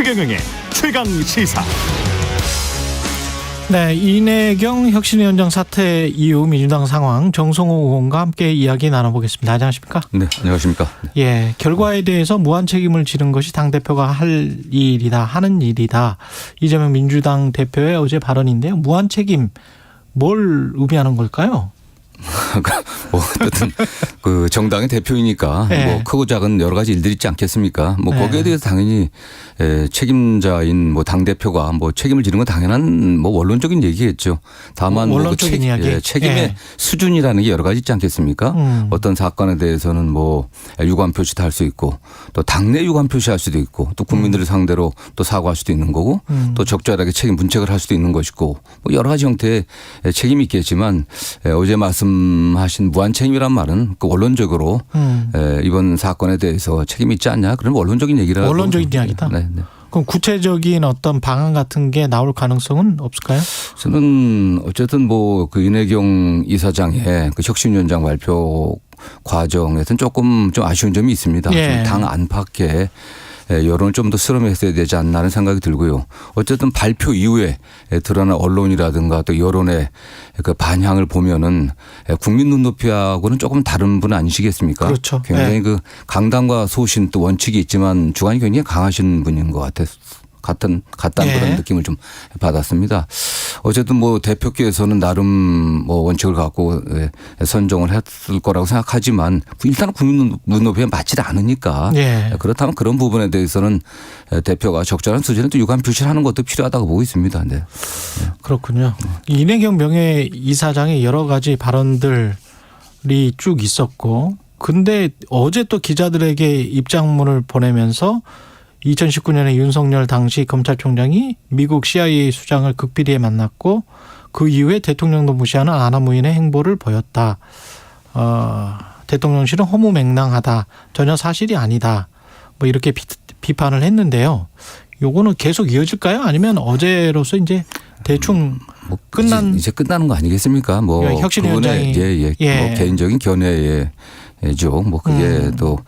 최경영의 최강 시사. 네, 이내경 혁신위원장 사퇴 이후 민주당 상황 정성호 의원과 함께 이야기 나눠보겠습니다. 안녕하십니까? 네, 안녕하십니까? 예, 결과에 대해서 무한 책임을 지는 것이 당대표가 할 일이다, 하는 일이다. 이재명 민주당 대표의 어제 발언인데요. 무한 책임, 뭘 의미하는 걸까요? 뭐 어쨌든 그 정당의 대표이니까 네. 뭐 크고 작은 여러 가지 일들이 있지 않겠습니까? 뭐 네. 거기에 대해서 당연히 책임자인 뭐 당 대표가 뭐 책임을 지는 건 당연한 뭐 원론적인 얘기겠죠. 다만 원론적인 이야기. 책임의 네. 수준이라는 게 여러 가지 있지 않겠습니까? 어떤 사건에 대해서는 뭐 유감 표시도 할 수 있고 또 당내 유감 표시할 수도 있고 또 국민들을 상대로 또 사과할 수도 있는 거고 또 적절하게 책임 문책을 할 수도 있는 것이고 뭐 여러 가지 형태의 책임이 있겠지만 어제 말씀하신 무한 책임이란 말은 그 원론적으로 이번 사건에 대해서 책임이 있지 않냐 그런 원론적인 얘기라고. 원론적인 이야기다. 네, 네. 그럼 구체적인 어떤 방안 같은 게 나올 가능성은 없을까요? 저는 어쨌든 뭐 그 이내경 이사장의 그 혁신위원장 발표 과정에서는 조금 좀 아쉬운 점이 있습니다. 예. 당 안팎에 여론을 좀 더 수렴했어야 되지 않나 하는 생각이 들고요. 어쨌든 발표 이후에 드러난 언론이라든가 또 여론의 그 반향을 보면은 국민 눈높이하고는 조금 다른 분 아니시겠습니까? 그렇죠. 굉장히 네. 그 강단과 소신 또 원칙이 있지만 주관이 굉장히 강하신 분인 것 같다는 네. 그런 느낌을 좀 받았습니다. 어쨌든 뭐 대표께서는 나름 뭐 원칙을 갖고 선정을 했을 거라고 생각하지만 일단 국민 눈높이에 맞지 않으니까 네. 그렇다면 그런 부분에 대해서는 대표가 적절한 수준에 또 유감 표시를 하는 것도 필요하다고 보고 있습니다. 네. 그렇군요. 이내경 명예이사장의 여러 가지 발언들이 쭉 있었고, 근데 어제 또 기자들에게 입장문을 보내면서 2019년에 윤석열 당시 검찰총장이 미국 CIA 수장을 극비리에 만났고 그 이후에 대통령도 무시하는 아나무인의 행보를 보였다. 대통령실은 허무맹랑하다. 전혀 사실이 아니다. 뭐 이렇게 비판을 했는데요. 요거는 계속 이어질까요? 아니면 어제로서 이제 대충 뭐 끝난 이제 끝나는 거 아니겠습니까? 뭐 혁신위원장이 뭐 개인적인 견해죠. 뭐 그게 또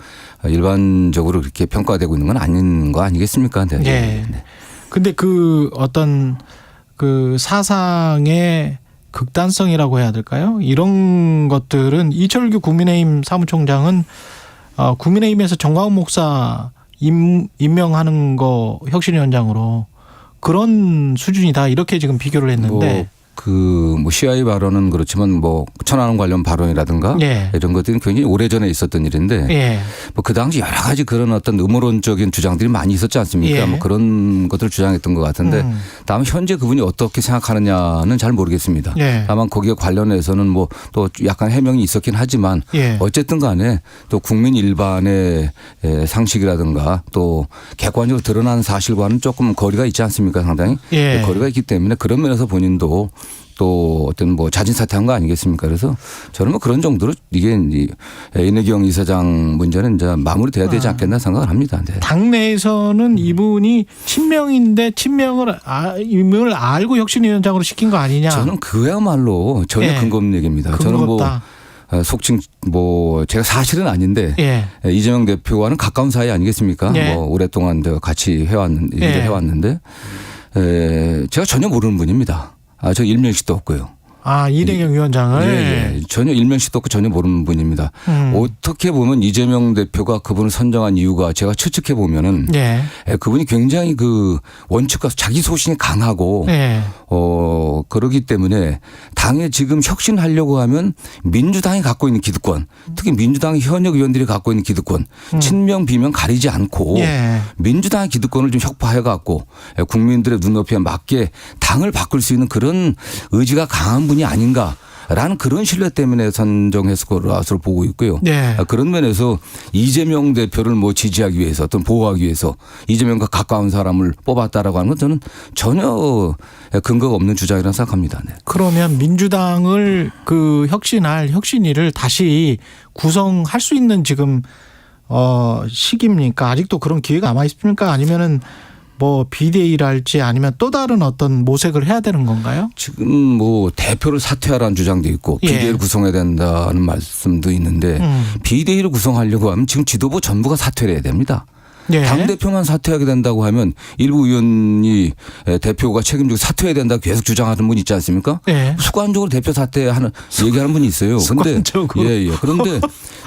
일반적으로 그렇게 평가되고 있는 건 아닌 거 아니겠습니까? 네. 네. 근데 그 어떤 그 사상의 극단성이라고 해야 될까요? 이런 것들은 이철규 국민의힘 사무총장은 국민의힘에서 정광훈 목사 임명하는 거 혁신위원장으로 그런 수준이다 이렇게 지금 비교를 했는데. 뭐 CIA 발언은 그렇지만 뭐 천안함 관련 발언이라든가 예. 이런 것들은 굉장히 오래전에 있었던 일인데 예. 뭐 그 당시 여러 가지 그런 어떤 음모론적인 주장들이 많이 있었지 않습니까? 예. 뭐 그런 것들을 주장했던 것 같은데 다만 현재 그분이 어떻게 생각하느냐는 잘 모르겠습니다. 예. 다만 거기에 관련해서는 뭐 또 약간 해명이 있었긴 하지만 예. 어쨌든 간에 또 국민 일반의 상식이라든가 또 객관적으로 드러난 사실과는 조금 거리가 있지 않습니까? 상당히 예. 거리가 있기 때문에 그런 면에서 본인도 또 어떤 뭐 자진 사퇴한 거 아니겠습니까? 그래서 저는 뭐 그런 정도로 이게 이내경 이사장 문제는 이제 마무리돼야 되지 않겠나 생각을 합니다. 네. 당내에서는 이분이 친명인데 친명을 알고 혁신위원장으로 시킨 거 아니냐? 저는 그야말로 전혀 예. 근거 없는 얘기입니다. 저는 뭐 속칭 뭐 제가 사실은 아닌데 예. 이재명 대표와는 가까운 사이 아니겠습니까? 예. 뭐 오랫동안 같이 해왔는데 제가 전혀 모르는 분입니다. 저 일면식도 없고요. 이내경 위원장을. 예. 전혀 일면식도 없고 전혀 모르는 분입니다. 어떻게 보면 이재명 대표가 그분을 선정한 이유가 제가 추측해 보면은 예. 그분이 굉장히 그 원칙과 자기 소신이 강하고 예. 그러기 때문에 당에 지금 혁신하려고 하면 민주당이 갖고 있는 기득권, 특히 민주당 현역 의원들이 갖고 있는 기득권, 친명 비명 가리지 않고 예. 민주당의 기득권을 좀 혁파해 갖고 국민들의 눈높이에 맞게 당을 바꿀 수 있는 그런 의지가 강한 분이 아닌가라는 그런 신뢰 때문에 선정했을 것으로 보고 있고요. 네. 그런 면에서 이재명 대표를 뭐 지지하기 위해서 또는 보호하기 위해서 이재명과 가까운 사람을 뽑았다라고 하는 건 저는 전혀 근거가 없는 주장이라고 생각합니다. 네. 그러면 민주당을 그 혁신위를 다시 구성할 수 있는 지금 시기입니까? 아직도 그런 기회가 남아 있습니까? 아니면은 뭐 비대위랄지 아니면 또 다른 어떤 모색을 해야 되는 건가요? 지금 뭐 대표를 사퇴하라는 주장도 있고 비대위를 구성해야 된다는 말씀도 있는데 비대위를 구성하려고 하면 지금 지도부 전부가 사퇴를 해야 됩니다. 예. 당대표만 사퇴하게 된다고 하면 일부 의원이 대표가 책임지고 사퇴해야 된다고 계속 주장하는 분 있지 않습니까? 예. 습관적으로 대표 사퇴하는 얘기하는 분이 있어요. 그런데 습관적으로. 그런데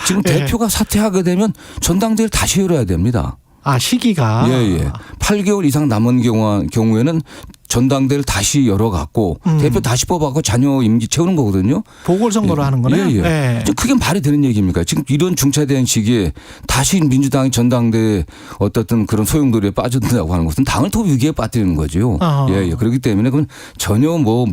지금 예. 대표가 사퇴하게 되면 전당대회를 다시 열어야 됩니다. 아, 시기가. 예. 8개월 이상 남은 경우에는 전당대회를 다시 열어갖고 대표 다시 뽑아갖고 자녀 임기 채우는 거거든요. 보궐선거로 하는 거네요. 예. 그게 말이 되는 얘기입니까? 지금 이런 중차대한 시기에 다시 민주당이 전당대회 어떻든 그런 소용돌이에 빠진다고 하는 것은 당을 더 위기에 빠뜨리는 거죠. 예. 그렇기 때문에 그건 전혀 뭐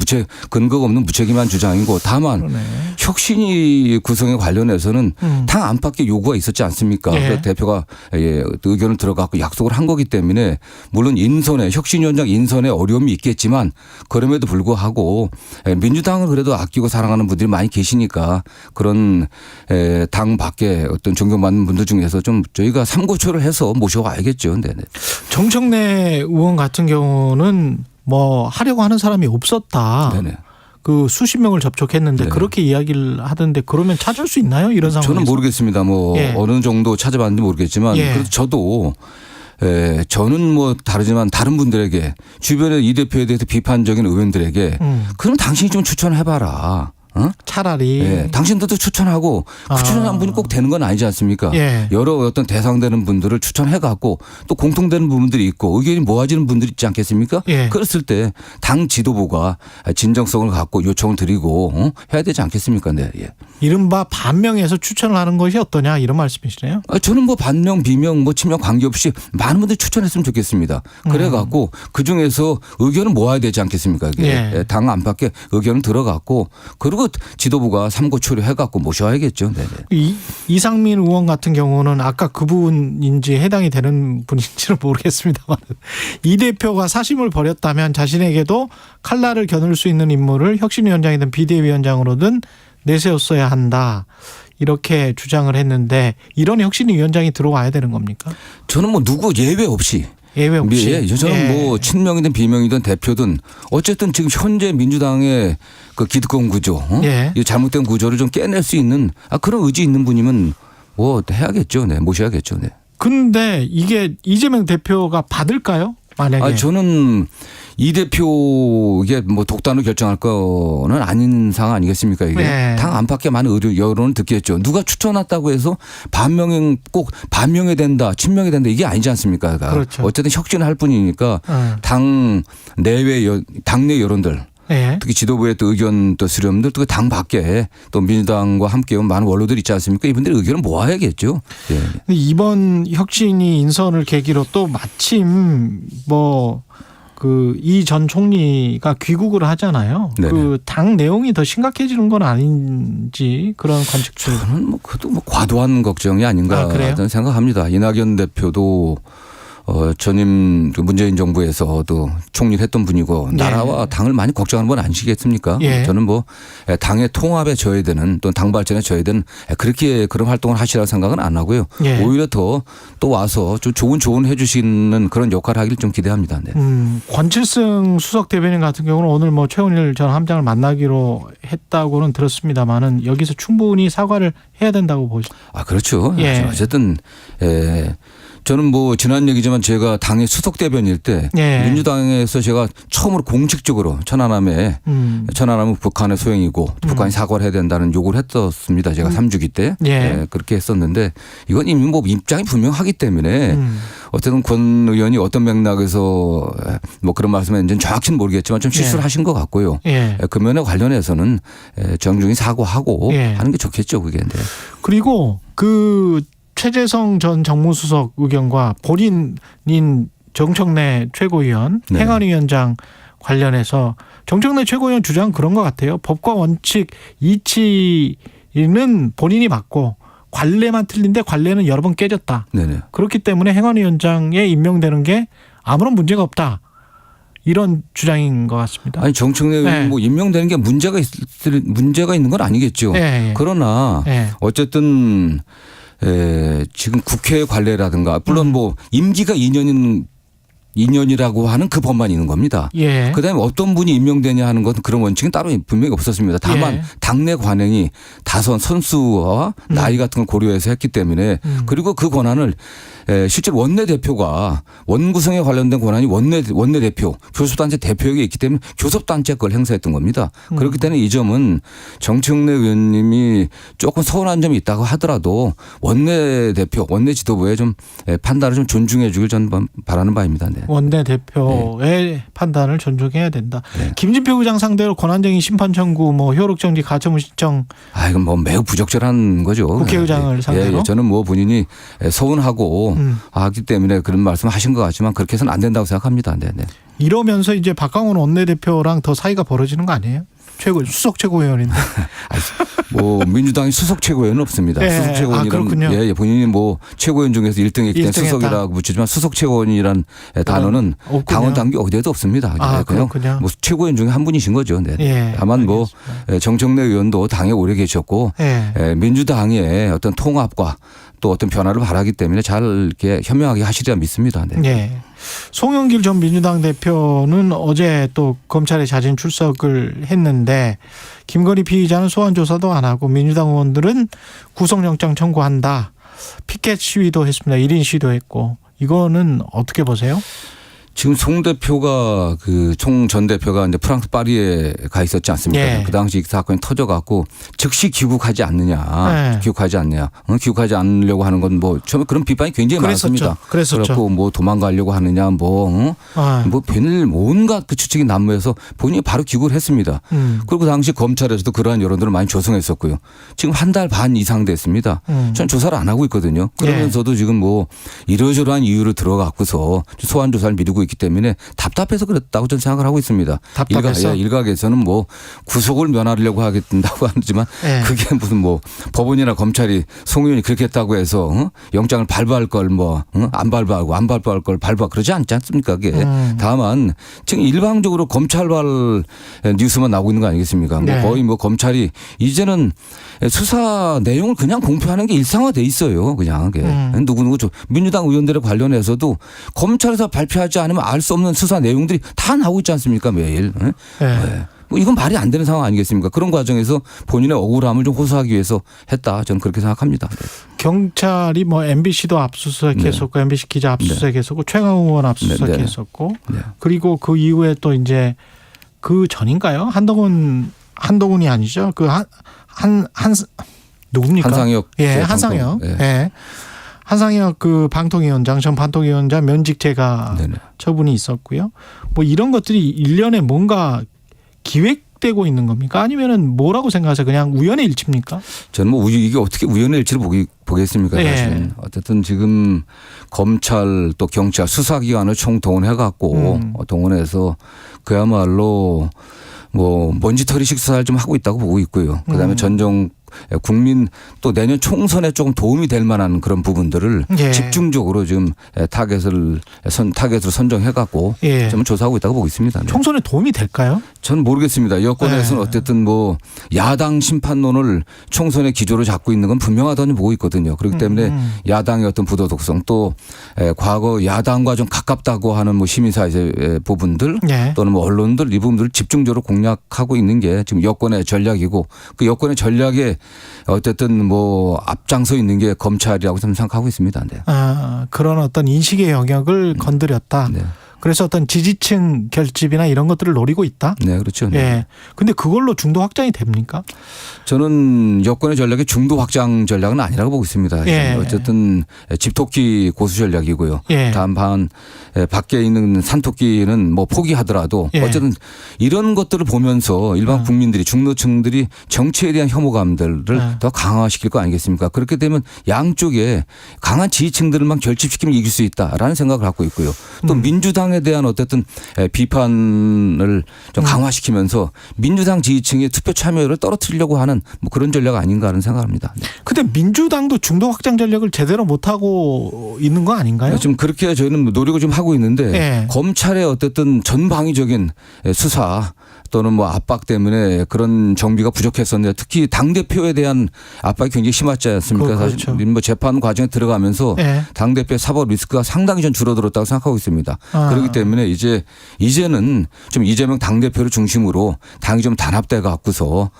근거가 없는 무책임한 주장이고 다만 그러네. 혁신위 구성에 관련해서는 당 안팎의 요구가 있었지 않습니까? 예. 그래서 대표가 의견을 들어갖고 약속을 한 거기 때문에 물론 혁신위원장 인선에 어려움이 있겠지만 그럼에도 불구하고 민주당을 그래도 아끼고 사랑하는 분들이 많이 계시니까 그런 당 밖에 어떤 존경받는 분들 중에서 좀 저희가 삼고초를 해서 모셔와야겠죠. 네네. 정청래 의원 같은 경우는 뭐 하려고 하는 사람이 없었다. 네네. 그 수십 명을 접촉했는데 네네. 그렇게 이야기를 하던데 그러면 찾을 수 있나요? 이런 상황에서. 저는 모르겠습니다. 뭐 예. 어느 정도 찾아봤는지 모르겠지만 예. 그래도 저도 저는 뭐 다르지만 다른 분들에게 주변에 이 대표에 대해서 비판적인 의원들에게 그럼 당신이 좀 추천해봐라. 차라리. 예, 당신들도 추천하고 추천한 분이 꼭 되는 건 아니지 않습니까? 예. 여러 어떤 대상되는 분들을 추천해갖고 또 공통되는 부분들이 있고 의견이 모아지는 분들이 있지 않겠습니까? 예. 그랬을 때 당 지도부가 진정성을 갖고 요청을 드리고 해야 되지 않겠습니까? 네. 예. 이른바 반명해서 추천을 하는 것이 어떠냐 이런 말씀이시네요. 저는 뭐 반명, 비명, 뭐 친명 관계없이 많은 분들이 추천했으면 좋겠습니다. 그래갖고 그 중에서 의견을 모아야 되지 않겠습니까? 예. 당 안팎의 의견을 들어갖고 그리고 지도부가 삼고초려 해갖고 모셔야겠죠. 네네. 이상민 의원 같은 경우는 아까 그분인지 해당이 되는 분인지는 모르겠습니다만 이 대표가 사심을 벌였다면 자신에게도 칼날을 겨눌 수 있는 인물을 혁신위원장이든 비대위원장으로든 내세웠어야 한다. 이렇게 주장을 했는데 이런 혁신위원장이 들어와야 되는 겁니까? 저는 뭐 누구 예외 없이. 예외 없이. 예, 저는 뭐 친명이든 비명이든 대표든 어쨌든 지금 현재 민주당의 그 기득권 구조, 예. 이 잘못된 구조를 좀 깨낼 수 있는 그런 의지 있는 분이면 뭐 해야겠죠. 네, 모셔야겠죠. 네. 근데 이게 이재명 대표가 받을까요? 만약에. 저는 이 대표에게 뭐 독단으로 결정할 거는 아닌 상황 아니겠습니까? 이게 네. 당 안팎에 많은 여론을 듣겠죠. 누가 추천했다고 해서 꼭 반명이 된다, 친명이 된다 이게 아니지 않습니까? 그렇죠. 어쨌든 혁신할 뿐이니까 당 내 여론들. 네. 특히 지도부의 또 의견 또 수렴들 또 당 밖에 또 민주당과 함께 온 많은 원로들 있지 않습니까? 이분들의 의견을 모아야겠죠. 예. 이번 혁신이 인선을 계기로 또 마침 뭐 그 이 전 총리가 귀국을 하잖아요. 그 당 내용이 더 심각해지는 건 아닌지 그런 관측들. 저는 그것도 과도한 걱정이 아닌가 저는 생각합니다. 이낙연 대표도 전임 문재인 정부에서도 총리를 했던 분이고 나라와 당을 많이 걱정하는 건 아니시겠습니까? 예. 저는 뭐 당의 통합에 져야 되는 또 당 발전에 져야 되는 그렇게 그런 활동을 하시라는 생각은 안 하고요. 예. 오히려 더 또 와서 좀 좋은 조언 해 주시는 그런 역할을 하기를 좀 기대합니다. 네. 권칠승 수석 대변인 같은 경우는 오늘 뭐 최원일 전 함장을 만나기로 했다고는 들었습니다만은 여기서 충분히 사과를 해야 된다고 보시죠. 그렇죠. 예. 어쨌든 저는 뭐 지난 얘기지만 제가 당의 수석 대변일 때 예. 민주당에서 제가 처음으로 공식적으로 천안함은 북한의 소행이고 북한이 사과를 해야 된다는 요구를 했었습니다. 제가 3주기 때 그렇게 했었는데 이건 이미 뭐 입장이 분명하기 때문에 어쨌든 권 의원이 어떤 맥락에서 뭐 그런 말씀했는지는 정확히는 모르겠지만 좀 실수를 하신 것 같고요. 그 면에 관련해서는 정중히 사과하고 하는 게 좋겠죠. 그게. 네. 그리고 그 최재성 전 정무수석 의견과 본인인 정청래 최고위원 행안위원장 관련해서 정청래 최고위원 주장 그런 것 같아요. 법과 원칙 이치는 본인이 맞고 관례만 틀린데 관례는 여러 번 깨졌다. 네네. 그렇기 때문에 행안위원장에 임명되는 게 아무런 문제가 없다. 이런 주장인 것 같습니다. 아니 정청래 의원 뭐 임명되는 게 문제가 있는 건 아니겠죠. 그러나 어쨌든 지금 국회 관례라든가 물론 뭐 임기가 2년인 2년이라고 하는 그 법만 있는 겁니다. 예. 그다음에 어떤 분이 임명되냐 하는 것은 그런 원칙은 따로 분명히 없었습니다. 다만 예. 당내 관행이 다선 선수와 나이 같은 걸 고려해서 했기 때문에 그리고 그 권한을 실제로 원내대표가 원구성에 관련된 권한이 원내대표, 교섭단체 대표에게 있기 때문에 교섭단체 걸 행사했던 겁니다. 그렇기 때문에 이 점은 정청래 의원님이 조금 서운한 점이 있다고 하더라도 원내대표, 원내지도부의 좀 판단을 좀 존중해 주길 저는 바라는 바입니다. 네. 원내대표의 판단을 존중해야 된다. 네. 김진표 의장 상대로 권한쟁의 심판 청구, 뭐 효력정지, 가처분 신청. 이건 뭐 매우 부적절한 거죠. 국회의장을 상대로. 예, 저는 뭐 본인이 서운하고 하기 때문에 그런 말씀하신 것 같지만 그렇게 해서는 안 된다고 생각합니다. 네. 이러면서 이제 박강원 원내대표랑 더 사이가 벌어지는 거 아니에요? 수석 최고위원인데. 뭐 민주당이 수석 최고위원은 없습니다. 예. 수석 최고위원이란 그렇군요. 본인이 뭐 최고위원 중에서 1등했기 때문에 1등 수석이라고 붙이지만 수석 최고위원이란 단어는 없군요. 당원 단계 어디에도 없습니다. 그냥 그렇군요. 뭐 최고위원 중에 한 분이신 거죠. 네. 예. 다만 뭐 알겠습니다. 정청래 의원도 당에 오래 계셨고 예. 민주당의 어떤 통합과 또 어떤 변화를 바라기 때문에 잘 이렇게 현명하게 하시리라 믿습니다. 네. 예. 송영길 전 민주당 대표는 어제 또 검찰에 자진 출석을 했는데 김건희 피의자는 소환 조사도 안 하고 민주당 의원들은 구속영장 청구한다. 피켓 시위도 했습니다. 1인 시위도 했고 이거는 어떻게 보세요? 지금 송 대표가 그 송 전 대표가 이제 프랑스 파리에 가 있었지 않습니까? 예. 그 당시 이 사건이 터져갖고 즉시 귀국하지 않느냐, 예. 귀국하지 않냐, 귀국하지 않으려고 하는 건 뭐 처음에 그런 비판이 굉장히 많았습니다. 그랬었죠. 그래갖고 뭐 도망가려고 하느냐, 뭐 괜히 온갖 그 추측이 난무해서 본인이 바로 귀국을 했습니다. 그리고 당시 검찰에서도 그러한 여론들을 많이 조성했었고요. 지금 한 달 반 이상 됐습니다. 저는 조사를 안 하고 있거든요. 그러면서도 지금 뭐 이러저러한 이유를 들어갖고서 소환 조사를 미루고 있기 때문에 답답해서 그랬다고 저는 생각을 하고 있습니다. 답답해서? 일각에서는 뭐 구속을 면하려고 하겠다고 하지만 예. 그게 무슨 뭐 법원이나 검찰이 송 의원이 그렇게 했다고 해서 영장을 발부할 걸 뭐 안 발부하고 안 발부할 걸 발부하고 그러지 않지 않습니까? 그게 다만 지금 일방적으로 검찰발 뉴스만 나오고 있는 거 아니겠습니까? 네. 뭐 거의 뭐 검찰이 이제는 수사 내용을 그냥 공표하는 게 일상화돼 있어요. 그냥 누구누구 민주당 의원들에 관련해서도 검찰에서 발표하지 않으면 알 수 없는 수사 내용들이 다 나오고 있지 않습니까? 매일. 네. 네. 뭐 이건 말이 안 되는 상황 아니겠습니까? 그런 과정에서 본인의 억울함을 좀 호소하기 위해서 했다. 저는 그렇게 생각합니다. 네. 경찰이 뭐 MBC도 압수수색했었고 MBC 기자 압수수색했었고 최강 의원 압수수색했었고 그리고 그 이후에 또 이제 그 전인가요? 한동훈이 아니죠? 그 누굽니까? 한상혁. 예, 한상혁. 네. 예. 한상혁 그 방통위원장, 전 방통위원장 면직 제가 처분이 있었고요. 뭐 이런 것들이 일련에 뭔가 기획되고 있는 겁니까? 아니면은 뭐라고 생각하세요? 그냥 우연의 일치입니까? 저는 뭐 이게 어떻게 우연의 일치를 보겠습니까? 사실은. 어쨌든 지금 검찰 또 경찰 수사기관을 총동원해 갖고 동원해서 그야말로 뭐 먼지털이식 수사를 좀 하고 있다고 보고 있고요. 그다음에 국민 또 내년 총선에 조금 도움이 될 만한 그런 부분들을 집중적으로 지금 타겟으로 선정해 갖고 좀 조사하고 있다고 보고 있습니다. 네. 총선에 도움이 될까요? 저는 모르겠습니다. 여권에서는 어쨌든 뭐 야당 심판론을 총선의 기조로 잡고 있는 건 분명하다고 보고 있거든요. 그렇기 때문에 야당의 어떤 부도덕성 또 과거 야당과 좀 가깝다고 하는 뭐 시민사회 부분들 또는 뭐 언론들 이 부분들을 집중적으로 공략하고 있는 게 지금 여권의 전략이고 그 여권의 전략에 어쨌든 뭐 앞장서 있는 게 검찰이라고 저는 생각하고 있습니다. 네. 그런 어떤 인식의 영역을 건드렸다. 네. 그래서 어떤 지지층 결집이나 이런 것들을 노리고 있다. 네, 그렇죠. 네. 예. 근데 그걸로 중도 확장이 됩니까? 저는 여권의 전략이 중도 확장 전략은 아니라고 보고 있습니다. 어쨌든 집토끼 고수 전략이고요. 다만 밖에 있는 산토끼는 뭐 포기하더라도 어쨌든 이런 것들을 보면서 일반 국민들이 중도층들이 정치에 대한 혐오감들을 더 강화시킬 거 아니겠습니까? 그렇게 되면 양쪽에 강한 지지층들만 결집시키면 이길 수 있다라는 생각을 갖고 있고요. 또 민주당 에 대한 어쨌든 비판을 좀 강화시키면서 민주당 지지층의 투표 참여율을 떨어뜨리려고 하는 뭐 그런 전략 아닌가 하는 생각합니다. 근데 민주당도 중도 확장 전략을 제대로 못하고 있는 거 아닌가요? 지금 그렇게 저희는 노력을 좀 하고 있는데 검찰의 어쨌든 전방위적인 수사 또는 뭐 압박 때문에 그런 정비가 부족했었는데 특히 당대표에 대한 압박이 굉장히 심했지 않습니까? 그렇죠. 사실 뭐 재판 과정에 들어가면서 네. 당대표의 사법 리스크가 상당히 좀 줄어들었다고 생각하고 있습니다. 그렇기 때문에 이제는 좀 이재명 당대표를 중심으로 당이 좀 단합돼 갖고서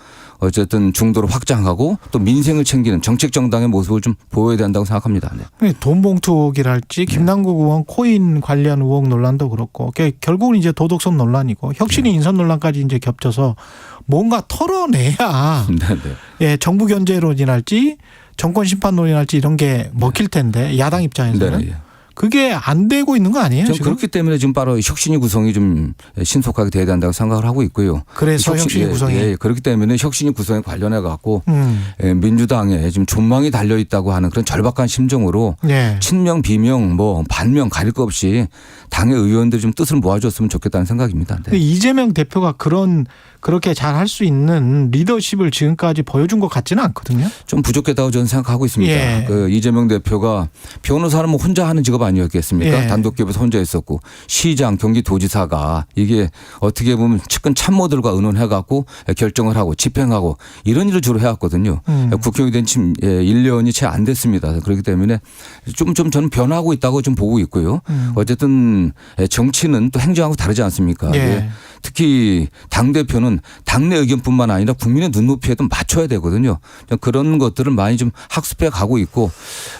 어쨌든 중도를 확장하고 또 민생을 챙기는 정책 정당의 모습을 좀 보여야 된다고 생각합니다. 네. 돈봉투 의혹이랄지 김남국 의원 코인 관련 의혹 논란도 그렇고 결국은 이제 도덕성 논란이고 혁신위 인선 논란까지 이제 겹쳐서 뭔가 털어내야 예, 정부 견제론이랄지 정권 심판론이랄지 이런 게 먹힐 텐데 야당 입장에서는 네. 그게 안 되고 있는 거 아니에요? 전 지금? 그렇기 때문에 지금 바로 혁신위 구성이 좀 신속하게 돼야 된다고 생각을 하고 있고요. 그래서 혁신위 구성이. 예, 그렇기 때문에 혁신위 구성에 관련해 갖고 민주당에 지금 존망이 달려 있다고 하는 그런 절박한 심정으로 예. 친명, 비명, 뭐 반명 가릴 것 없이 당의 의원들이 좀 뜻을 모아줬으면 좋겠다는 생각입니다. 네. 근데 이재명 대표가 그렇게 잘 할 수 있는 리더십을 지금까지 보여준 것 같지는 않거든요. 좀 부족했다고 저는 생각하고 있습니다. 예. 그 이재명 대표가 변호사는 뭐 혼자 하는 직업 아니었겠습니까? 예. 단독 기업에서 혼자 있었고 시장, 경기도지사가 이게 어떻게 보면 측근 참모들과 의논해 갖고 결정을 하고 집행하고 이런 일을 주로 해왔거든요. 국회의원이 된 1년이 채 안 됐습니다. 그렇기 때문에 좀 저는 변하고 있다고 좀 보고 있고요. 어쨌든 정치는 또 행정하고 다르지 않습니까? 예. 특히 당대표는 당내 의견뿐만 아니라 국민의 눈높이에도 맞춰야 되거든요. 그런 것들을 많이 좀 학습해 가고 있고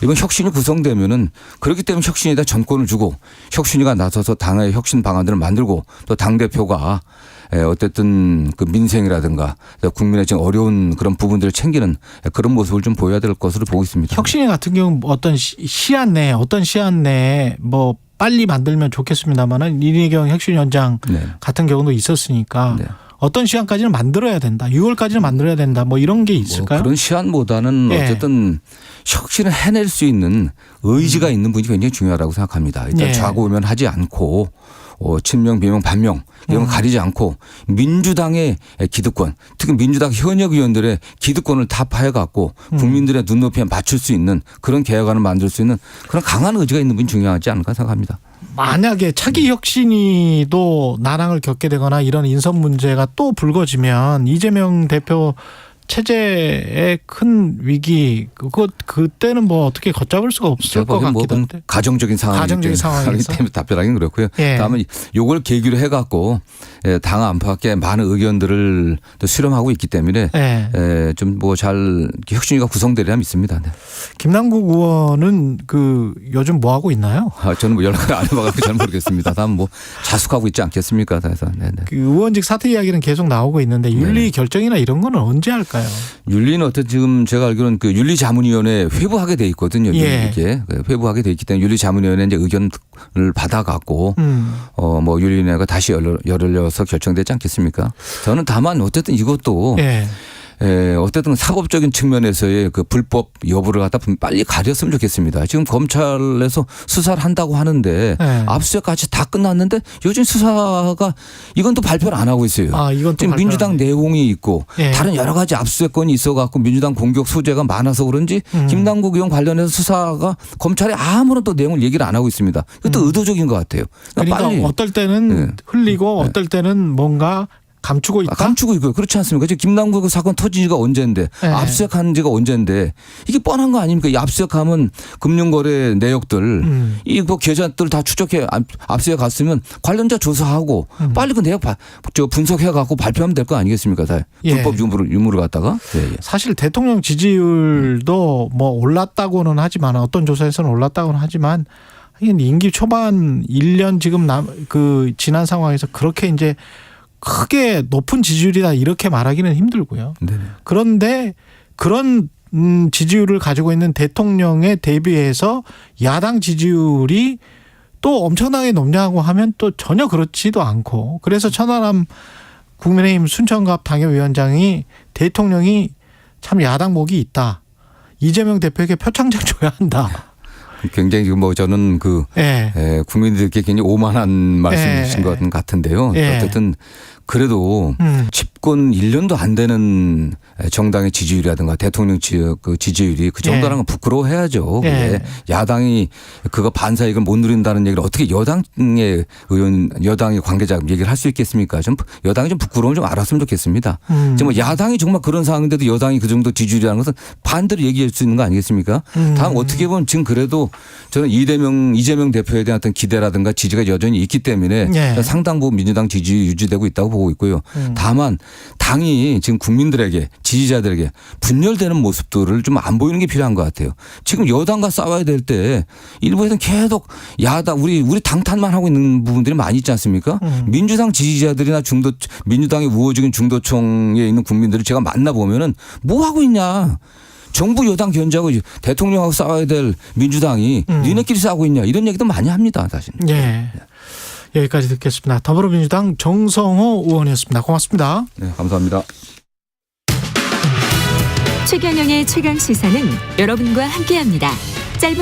이번 혁신이 구성되면은 그렇기 때문에 혁신에다 전권을 주고 혁신이가 나서서 당의 혁신 방안들을 만들고 또 당대표가 어쨌든 그 민생이라든가 국민의 지금 어려운 그런 부분들을 챙기는 그런 모습을 좀 보여야 될 것으로 보고 있습니다. 혁신위 같은 경우 어떤 시한 내에 뭐 빨리 만들면 좋겠습니다만은 이인경 혁신위원장 네. 같은 경우도 있었으니까 네. 어떤 시한까지는 만들어야 된다. 6월까지는 만들어야 된다. 뭐 이런 게 있을까요? 뭐 그런 시한보다는 예. 어쨌든 혁신을 해낼 수 있는 의지가 있는 분이 굉장히 중요하다고 생각합니다. 일단 예. 좌고우면하지 않고 친명, 비명, 반명 이런 거 가리지 않고 민주당의 기득권 특히 민주당 현역 의원들의 기득권을 타파해 갖고 국민들의 눈높이에 맞출 수 있는 그런 개혁안을 만들 수 있는 그런 강한 의지가 있는 분이 중요하지 않을까 생각합니다. 만약에 차기 혁신위도 난항을 겪게 되거나 이런 인선 문제가 또 불거지면 이재명 대표 체제의 큰 위기 그때는 뭐 어떻게 걷잡을 수가 없을 것 같기도 한데. 가정적인 상황이기 때문에 답변하기는 그렇고요. 예. 다음은 이걸 계기로 해갖고 당 안팎의 많은 의견들을 또 수렴하고 있기 때문에 예. 좀 뭐 잘 혁신위가 구성되리라 믿습니다. 네. 김남국 의원은 요즘 뭐 하고 있나요? 저는 뭐 연락을 안 해봐가지고 잘 모르겠습니다. 다음 뭐 자숙하고 있지 않겠습니까? 그래서 네네. 그 의원직 사퇴 이야기는 계속 나오고 있는데 윤리 네. 결정이나 이런 거는 언제 할까요? 윤리는 어떤 지금 제가 알기로는 그 윤리자문위원회 회부하게 돼 있거든요. 예. 이게 회부하게 돼 있기 때문에 윤리자문위원회 이제 의견을 받아갖고 뭐 윤리위원회가 다시 열려서 결정되지 않겠습니까? 저는 다만 어쨌든 이것도 예. 어쨌든 사법적인 측면에서의 그 불법 여부를 갖다 빨리 가렸으면 좋겠습니다. 지금 검찰에서 수사를 한다고 하는데 압수수색까지 다 끝났는데 요즘 수사가 이건 또 발표를 안 하고 있어요. 이건 또 지금 민주당 내용이 있고 다른 여러 가지 압수수색건이 있어갖고 민주당 공격 소재가 많아서 그런지 김남국 의원 관련해서 수사가 검찰에 아무런 또 내용을 얘기를 안 하고 있습니다. 이것도 의도적인 것 같아요. 그러니까 빨리. 어떨 때는 흘리고 어떨 때는 뭔가 감추고 있다. 감추고 있고요. 그렇지 않습니까? 지금 김남국 사건 터진 지가 언젠데 압수수색한 지가 언젠데 이게 뻔한 거 아닙니까? 이 압수수색하면 금융거래 내역들 이 뭐 계좌들 다 추적해 압수수색 갔으면 관련자 조사하고 빨리 그 내역 분석해 갖고 발표하면 될 거 아니겠습니까? 다 불법 유무를 갖다가. 예. 사실 대통령 지지율도 뭐 올랐다고는 하지만 어떤 조사에서는 올랐다고는 하지만 임기 초반 1년 지금 지난 상황에서 그렇게 이제 크게 높은 지지율이다 이렇게 말하기는 힘들고요. 네네. 그런데 그런 지지율을 가지고 있는 대통령에 대비해서 야당 지지율이 또 엄청나게 높냐고 하면 또 전혀 그렇지도 않고 그래서 천하람 국민의힘 순천갑 당협위원장이 대통령이 참 야당 목이 있다. 이재명 대표에게 표창장 줘야 한다. 굉장히 지금 뭐 저는 국민들께 굉장히 오만한 말씀이신 것 같은데요. 어쨌든 그래도 집권 1년도 안 되는 정당의 지지율이라든가 대통령 그 지지율이 그 정도라는 건 부끄러워해야죠. 예. 야당이 그거 반사이익을 못 누린다는 얘기를 어떻게 여당의 의원, 여당의 관계자 얘기를 할 수 있겠습니까? 좀 여당이 좀 부끄러움 좀 알았으면 좋겠습니다. 지금 뭐 야당이 정말 그런 상황인데도 여당이 그 정도 지지율이라는 것은 반대로 얘기할 수 있는 거 아니겠습니까? 다음 어떻게 보면 지금 그래도 저는 이재명 대표에 대한 어떤 기대라든가 지지가 여전히 있기 때문에 예. 상당 부분 민주당 지지율이 유지되고 있다고 보고 있고요. 다만 당이 지금 국민들에게 지지자들에게 분열되는 모습들을 좀 안 보이는 게 필요한 것 같아요. 지금 여당과 싸워야 될 때 일부에서는 계속 야당 우리 당탄만 하고 있는 부분들이 많이 있지 않습니까? 민주당 지지자들이나 민주당의 우호적인 중도층에 있는 국민들을 제가 만나보면은 뭐 하고 있냐. 정부 여당 견제하고 대통령하고 싸워야 될 민주당이 니네끼리 싸우고 있냐. 이런 얘기도 많이 합니다. 사실. 예. 여기까지 듣겠습니다. 더불어민주당 정성호 의원이었습니다. 고맙습니다. 네, 감사합니다. 최경영의 최강 시사는 여러분과 함께합니다. 짧은